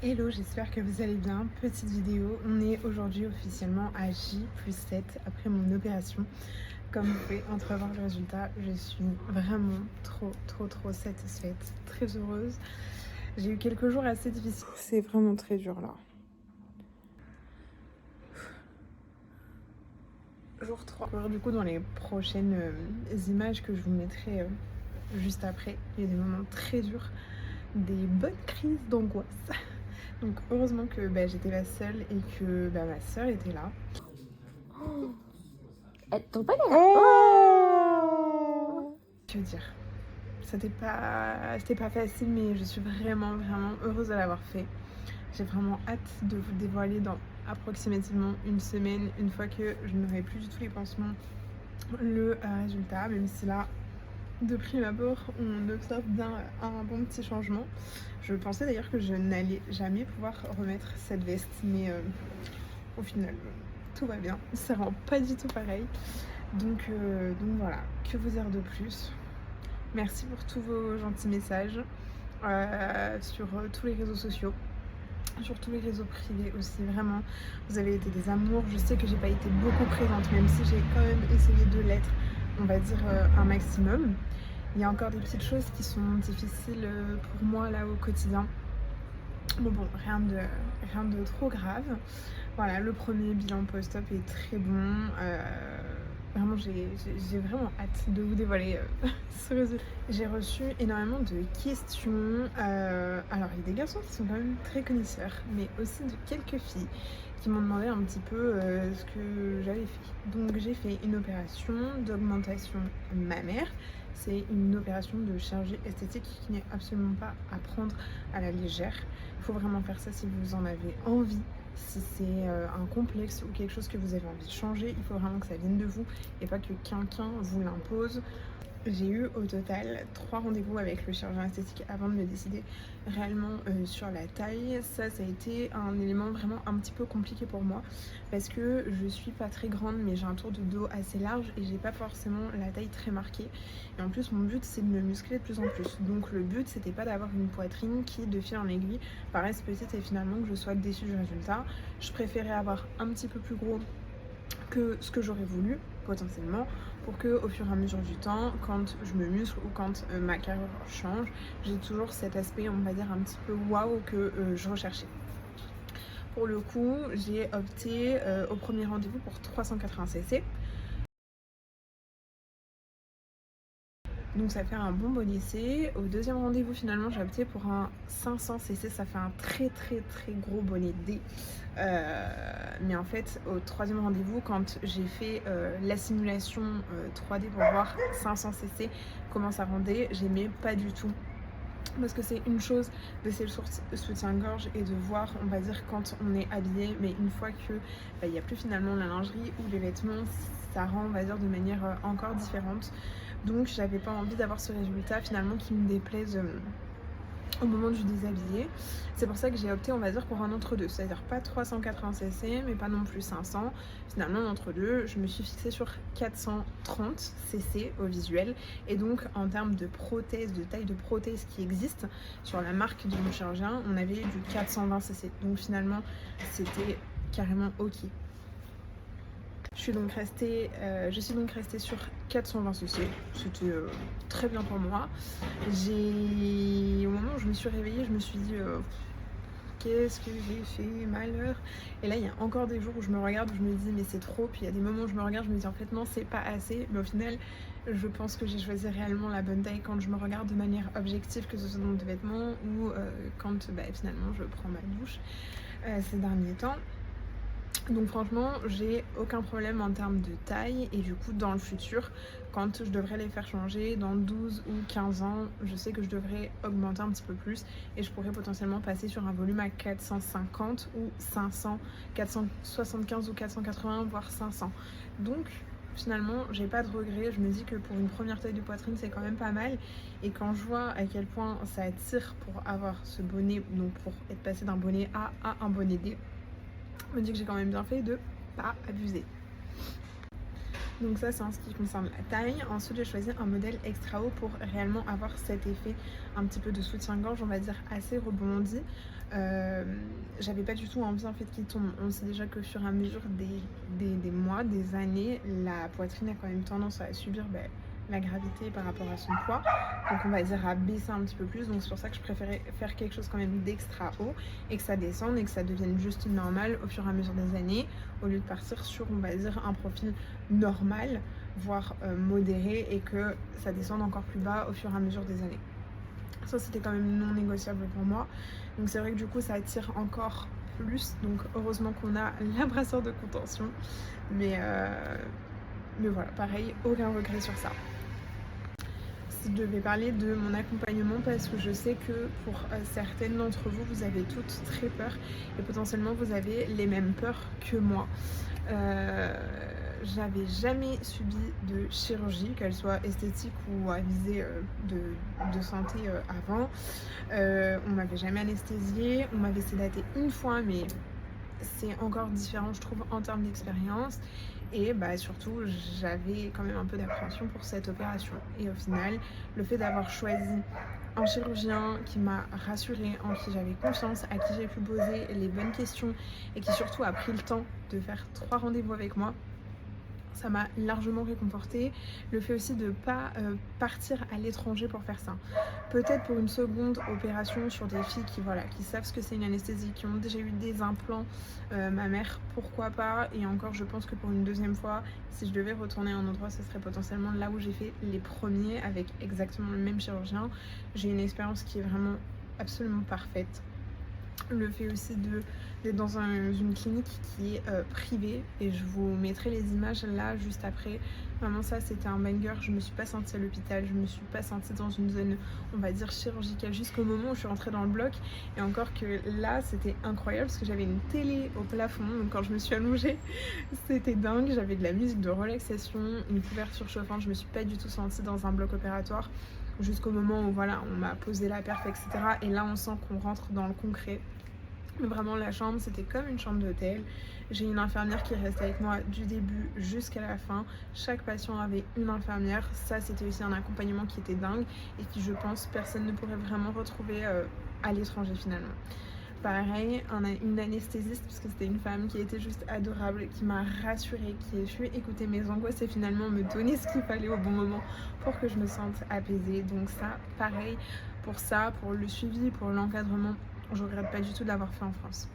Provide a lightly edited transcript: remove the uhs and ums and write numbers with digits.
Hello, j'espère que vous allez bien. Petite vidéo, on est aujourd'hui officiellement à J+7 après mon opération. Comme vous pouvez entrevoir le résultat, je suis vraiment trop satisfaite, très heureuse. J'ai eu quelques jours assez difficiles. C'est vraiment très dur là. Jour 3. Du coup, dans les prochaines images que je vous mettrai juste après, il y a des moments très durs, des bonnes crises d'angoisse. Donc heureusement que j'étais la seule et que ma soeur était là. Ton palais là. Oh, que dire, c'était pas facile, mais je suis vraiment heureuse de l'avoir fait. J'ai vraiment hâte de vous dévoiler dans approximativement une semaine, une fois que je n'aurai plus du tout les pansements, le résultat, même si là de prime abord on observe bien un bon petit changement. Je pensais d'ailleurs que je n'allais jamais pouvoir remettre cette veste, mais au final tout va bien, ça rend pas du tout pareil. Donc voilà, que vous dire de plus? Merci pour tous vos gentils messages sur tous les réseaux sociaux, sur tous les réseaux privés aussi, vraiment. Vous avez été des amours. Je sais que j'ai pas été beaucoup présente, même si j'ai quand même essayé de l'être, on va dire un maximum. Il y a encore des petites choses qui sont difficiles pour moi là au quotidien. Mais bon, rien de trop grave. Voilà, le premier bilan post-op est très bon. Vraiment, j'ai vraiment hâte de vous dévoiler ce résultat. J'ai reçu énormément de questions. Alors, il y a des garçons qui sont quand même très connaisseurs, mais aussi de quelques filles qui m'ont demandé un petit peu ce que j'avais fait. Donc, j'ai fait une opération d'augmentation mammaire. C'est une opération de chirurgie esthétique qui n'est absolument pas à prendre à la légère. Il faut vraiment faire ça si vous en avez envie. Si c'est un complexe ou quelque chose que vous avez envie de changer, il faut vraiment que ça vienne de vous et pas que quelqu'un vous l'impose. J'ai eu au total 3 rendez-vous avec le chirurgien esthétique avant de me décider réellement sur la taille. Ça a été un élément vraiment un petit peu compliqué pour moi parce que je suis pas très grande, mais j'ai un tour de dos assez large et j'ai pas forcément la taille très marquée. Et en plus, mon but c'est de me muscler de plus en plus. Donc le but c'était pas d'avoir une poitrine qui de fil en aiguille paraisse petite et finalement que je sois déçue du résultat. Je préférais avoir un petit peu plus gros que ce que j'aurais voulu potentiellement, pour que au fur et à mesure du temps, quand je me muscle ou quand ma carrure change, j'ai toujours cet aspect, on va dire, un petit peu waouh que je recherchais. Pour le coup, j'ai opté au premier rendez-vous pour 380 cc. Donc ça fait un bon bonnet. Au deuxième rendez-vous, finalement, j'ai opté pour un 500 cc. Ça fait un très gros bonnet D. Mais en fait, au troisième rendez-vous, quand j'ai fait la simulation 3D pour voir 500 cc comment ça rendait, j'aimais pas du tout. Parce que c'est une chose de ces soutien-gorge et de voir, on va dire, quand on est habillé, mais une fois que il n'y a plus finalement la lingerie ou les vêtements, ça rend, on va dire, de manière encore différente. Donc j'avais pas envie d'avoir ce résultat finalement qui me déplaise au moment du déshabillé. C'est pour ça que j'ai opté, on va dire, pour un entre-deux, c'est-à-dire pas 380 cc mais pas non plus 500. Finalement, entre-deux, je me suis fixée sur 430 cc au visuel. Et donc en termes de prothèse, de taille de prothèse qui existe sur la marque de mon chirurgien, on avait du 420 cc. Donc finalement c'était carrément ok. Je suis donc restée sur 420 cc. C'était très bien pour moi. Au moment où je me suis réveillée, je me suis dit qu'est-ce que j'ai fait, malheur. Et là, il y a encore des jours où je me regarde, où je me dis mais c'est trop. Puis il y a des moments où je me regarde, je me dis en fait non, c'est pas assez. Mais au final, je pense que j'ai choisi réellement la bonne taille quand je me regarde de manière objective, que ce soit dans mes vêtements ou quand finalement je prends ma douche ces derniers temps. Donc franchement, j'ai aucun problème en termes de taille et du coup dans le futur, quand je devrais les faire changer dans 12 ou 15 ans, je sais que je devrais augmenter un petit peu plus et je pourrais potentiellement passer sur un volume à 450 ou 500, 475 ou 480 voire 500. Donc finalement, j'ai pas de regrets, je me dis que pour une première taille de poitrine, c'est quand même pas mal. Et quand je vois à quel point ça attire pour avoir ce bonnet, donc pour être passé d'un bonnet A à un bonnet D, me dit que j'ai quand même bien fait de pas abuser. Donc ça, c'est en ce qui concerne la taille. Ensuite, j'ai choisi un modèle extra haut pour réellement avoir cet effet un petit peu de soutien-gorge, on va dire assez rebondi. J'avais pas du tout envie en fait qu'il tombe. On sait déjà qu'au fur et à mesure des mois, des années, la poitrine a quand même tendance à subir la gravité par rapport à son poids, donc on va dire à baisser un petit peu plus. Donc c'est pour ça que je préférais faire quelque chose quand même d'extra haut et que ça descende et que ça devienne juste normal au fur et à mesure des années, au lieu de partir sur, on va dire, un profil normal, voire modéré, et que ça descende encore plus bas au fur et à mesure des années. Ça, c'était quand même non négociable pour moi. Donc c'est vrai que du coup ça attire encore plus, donc heureusement qu'on a la brassière de contention, mais voilà, pareil, aucun regret sur ça. Si je devais parler de mon accompagnement, parce que je sais que pour certaines d'entre vous, vous avez toutes très peur et potentiellement vous avez les mêmes peurs que moi. J'avais jamais subi de chirurgie, qu'elle soit esthétique ou à visée de santé avant. On m'avait jamais anesthésiée, on m'avait sédatée une fois, mais c'est encore différent je trouve en termes d'expérience. Et surtout j'avais quand même un peu d'appréhension pour cette opération. Et au final, le fait d'avoir choisi un chirurgien qui m'a rassurée, en qui j'avais confiance, à qui j'ai pu poser les bonnes questions et qui surtout a pris le temps de faire 3 rendez-vous avec moi, ça m'a largement réconfortée. Le fait aussi de ne pas partir à l'étranger pour faire ça. Peut-être pour une seconde opération sur des filles qui savent ce que c'est une anesthésie, qui ont déjà eu des implants, ma mère, pourquoi pas. Et encore, je pense que pour une deuxième fois, si je devais retourner à un endroit, ce serait potentiellement là où j'ai fait les premiers avec exactement le même chirurgien. J'ai une expérience qui est vraiment absolument parfaite. Le fait aussi d'être dans une clinique qui est privée, et je vous mettrai les images là juste après. Vraiment, ça c'était un banger. Je me suis pas sentie à l'hôpital, je me suis pas sentie dans une zone, on va dire, chirurgicale jusqu'au moment où je suis rentrée dans le bloc. Et encore que là c'était incroyable parce que j'avais une télé au plafond, donc quand je me suis allongée c'était dingue. J'avais de la musique de relaxation, une couverture chauffante. Je me suis pas du tout sentie dans un bloc opératoire jusqu'au moment où on m'a posé la perf, etc. Et là on sent qu'on rentre dans le concret. Mais vraiment, la chambre c'était comme une chambre d'hôtel. J'ai une infirmière qui restait avec moi du début jusqu'à la fin. Chaque patient avait une infirmière. Ça, c'était aussi un accompagnement qui était dingue et qui, je pense, personne ne pourrait vraiment retrouver à l'étranger finalement. Pareil, une anesthésiste, parce que c'était une femme qui était juste adorable, qui m'a rassurée, qui a su écouter mes angoisses et finalement me donner ce qu'il fallait au bon moment pour que je me sente apaisée. Donc ça, pareil, pour ça, pour le suivi, pour l'encadrement, je regrette pas du tout de l'avoir fait en France.